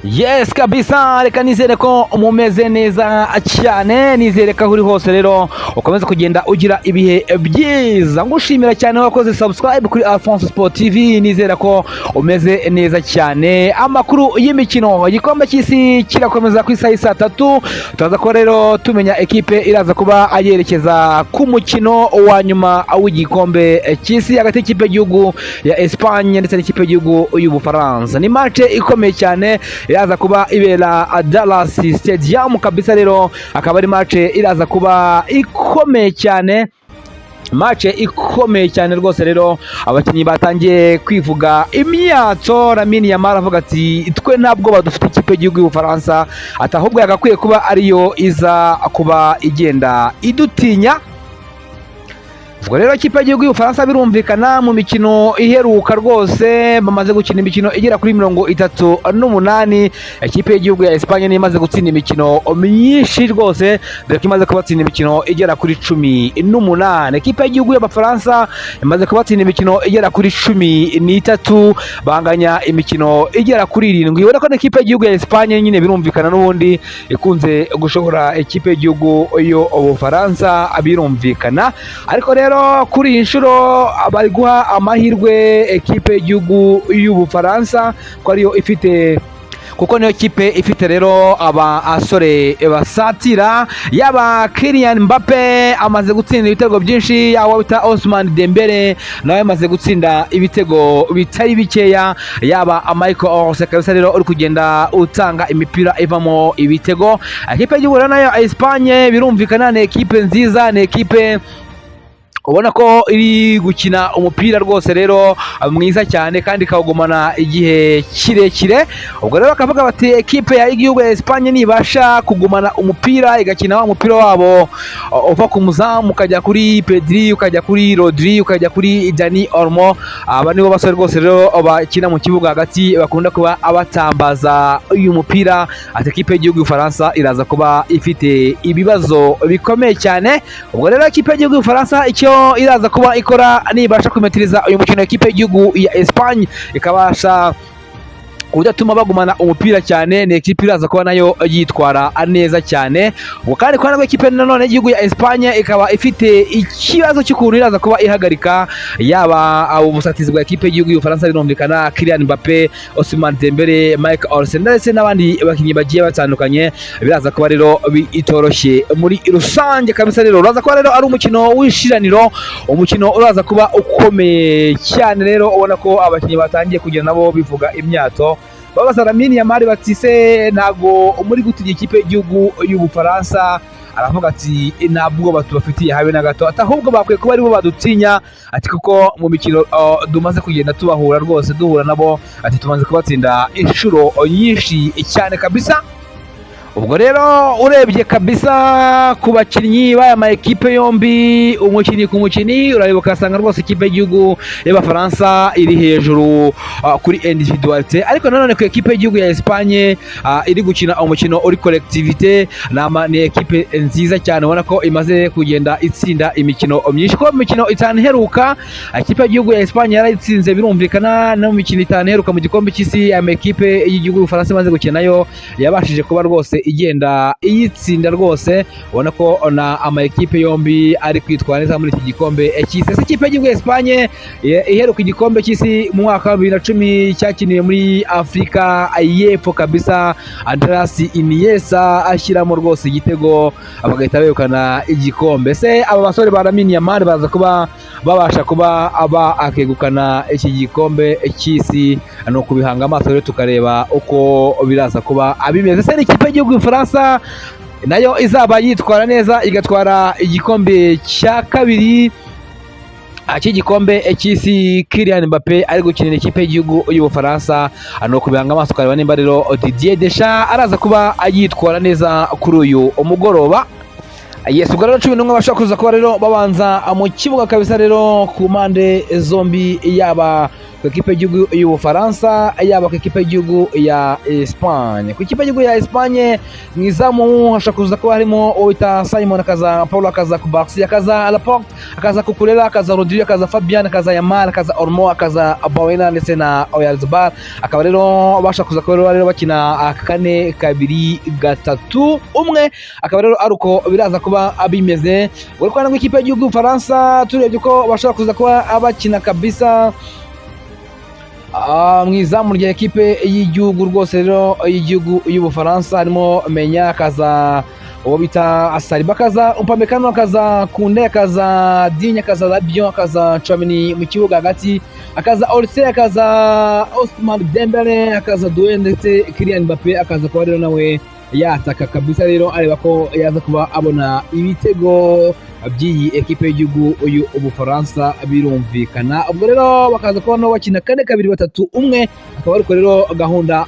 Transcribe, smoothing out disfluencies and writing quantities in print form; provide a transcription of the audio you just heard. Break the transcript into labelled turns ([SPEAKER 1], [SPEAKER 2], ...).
[SPEAKER 1] Yes kabisa, reka nizere ko mumeze neza cyane, nizere ko uri hose rero ukomeza kugenda ugira ibihe byiza. Ngushimira cyane wakoze subscribe kuri Alphonse Sport TV, nizera ko umeze neza cyane. Amakuru y'imikino, igikombe cy'isi kirakomeza ku isaha saa 3, turaza ko rero tumenya ekipe iraza kuba ayerekeza ku mukino wa nyuma w'igikombe cy'isi hagati y'ikipe y'igihugu ya Espagne ndetse n'ikipe y'igihugu y'Ubufaransa. Ni match ikomeye cyane iraza kuba ibera Dallas Stadium kabisa, rero akaba ari match iraza kuba ikomeye cyane, match ikomeye cyane rwose. Rero abakinnyi batangiye kwivuga imyato. Lamine Yamal avuga ati twe ntabwo badufite ikipe y'igihugu y'Ubufaransa, ati ahubwo yagakwiye kuba ariyo iza kuba igenda idutinya. Ubwo rero ikipe y'igihugu y'Ubufaransa birumvikana mu mikino iheruka rwose bamaze gukina imikino igera kuri 38. Ikipe y'igihugu ya Espagne ni imaze gutsinda imikino myinshi rwose, dore ko imaze kubatsinda imikino igera kuri 18. Ikipe y'igihugu y'Abafaransa imaze kubatsinda imikino igera kuri 13, banganya imikino igera kuri 7. Ubona ko ikipe y'igihugu ya Espagne nyine birumvikana n'ubundi ikunze gushobora ikipe y'igihugu y'Ubufaransa, birumvikana. Ariko rero kuri iyi nshuro bari guha amahirwe ekipe y'igihugu y'Ubufaransa ko ariyo ifite, kuko niyo kipe ifite rero abasore basatira. Yaba Kylian Mbappe amaze gutsinda ibitego byinshi, yaba bita Ousmane Dembele nawe amaze gutsinda ibitego bitari bikeya, yaba Michael Olise kabisa rero uri kugenda utanga imipira ivamo ibitego. Ekipe y'igihugu nayo Espagne birumvikana ni ekipe nziza, ni ekipe ubona ko iri gukina umupira rwose rero mwiza cyane kandi ikawugumana igihe kirekire. Ubwo rero bakavuga bati ekipe y'igihugu ya Espagne nibasha kugumana umupira, igakina umupira wabo uva ku muzamu ukajya kuri Pedri, ukajya kuri Rodri, ukajya kuri Dani Olmo, aba nibo basore rwose rero bakina mu kibuga hagati bakunda kuba abatambaza uyu mupira. Ati ekipe y'igihugu y'Ubufaransa iraza kuba ifite ibibazo bikomeye cyane. Ubwo rero ekipe y'igihugu y'Ubufaransa icyo iraza kuba ikora nibasha kwimetiriza uyu mukino ekipe y'igihugu ya Espagne ikabasha kudatuma bagumana umupira cyane, ni ekipe iraza kuba nayo yitwara neza cyane. Ubwo kandi kwa nabwo ekipe nanone y'igihugu ya Espagne ikaba ifite ikibazo cy'ukuntu iraza kuba ihagarika yaba ubusatizi bwa ekipe y'igihugu y'Ubufaransa, birumvikana Kylian Mbappe, Ousmane Dembele, Michael Olise ndetse n'abandi bakinnyi bagiye batandukanye, biraza kuba rero itoroshye muri rusange kabisa. Rero uraza kuba rero ari umukino w'ishiraniro, umukino uraza kuba ukomeye cyane. Rero ubona ko abakinnyi batangiye kugenda nabo bivuga imyato, babaza Lamine Yamal bati se ntago muri gutinya ikipe y'igihugu y'Ubufaransa? Aravuga ati ntabwo batubafitiye habe na gato, ati ahubwo bakwiye kuba aribo badutinya, ati kuko mu mikino dumaze kugenda tubahura rwose duhura nabo, ati tumaze kubatsinda inshuro nyinshi cyane kabisa. Ubwo rero urebye kabisa ku bakinnyi b'aya ma ekipe yombi, umukinnyi ku mukinnyi urareba ukasanga rwose ikipe y'igihugu y'Abafaransa iri hejuru kuri individualite, ariko nanone ku ekipe y'igihugu ya Espagne iri gukina umukino uri collectivité, ni ekipe nziza cyane ubona ko imaze kugenda itsinda imikino myinshi. Ko mu mikino 5 iheruka ikipe y'igihugu ya Espagne yarayitsinze, birumvikana no mu mikino 5 iheruka mu gikombe cy'isi aya ma ekipe y'igihugu y'Ubufaransa imaze gukina nayo yabashije kuba rwose igenda iyitsinda rwose. Ubona ko na ama ekipe yombi ari kwitwara neza muri iki gikombe cy'isi. Ikipe y'igihugu ya Espagne iheruka igikombe cy'isi mu mwaka wa 2010 cyakiniwe muri Afrika y'Epfo kabisa, Andreas Iniesta ashyiramo rwose igitego bagahita begukana igikombe. Se aba basore ba Lamine Yamal baza kuba babasha kuba akegukana iki gikombe cy'isi, no kubihanga amaso rero tukareba uko biraza kuba abimeze. Se n'ikipe y'igihugu y'Ubufaransa nayo izaba yitwara neza igatwara igikombe cya kabiri cy'igikombe cy'isi. Kylian Mbappe ari gukinira ikipe y'igihugu y'Ubufaransa, no kubihanga amaso ukareba nimba rero Didier Deschamps araza kuba yitwara neza kuri uyu umugoroba. Yes, ubwo rero 11 bashaka kuza kuba rero babanza mu kibuga kabisa rero ku mpande zombi, yaba ku ikipe y'igihugu y'Ubufaransa yaba ku ikipe y'igihugu ya Espagne. Ku ikipe y'igihugu ya Espagne mu izamu hashobora kuza kuba harimo uwita Simon, akaza Paulo, akaza Kubarsi, akaza Laporte, akaza Cucurella, akaza Rodri, akaza Fabian, akaza Yamal, akaza Olmo, akaza Bauena ndetse na Oyarzabal. Akaba rero bashaka kuza kuba rero bakina 4-2-3-1, akaba rero ari uko biraza kuba bimeze. Uri kubona ngo ikipe y'igihugu y'Ubufaransa turebye ko bashaka kuza kuba bakina kabisa mu izamu rya ekipe y'igihugu rwose rero y'igihugu y'Ubufaransa harimo Menya, akaza uwo bita Saliba, akaza Upamecano, akaza Koundé, akaza Digne, akaza Rabiot, akaza Tchouaméni mu kibuga hagati, akaza Olise, akaza Ousmane Dembele, akaza Doué ndetse Kylian Mbappé akaza kuba rero nawe yataka kabisa rero areba ko yaza kuba abona ibitego by'iyi ekipe y'igihugu y'Ubufaransa birumvikana. Ubwo rero bakaza kuba no bakina 4-2-3-1, akaba ariko rero gahunda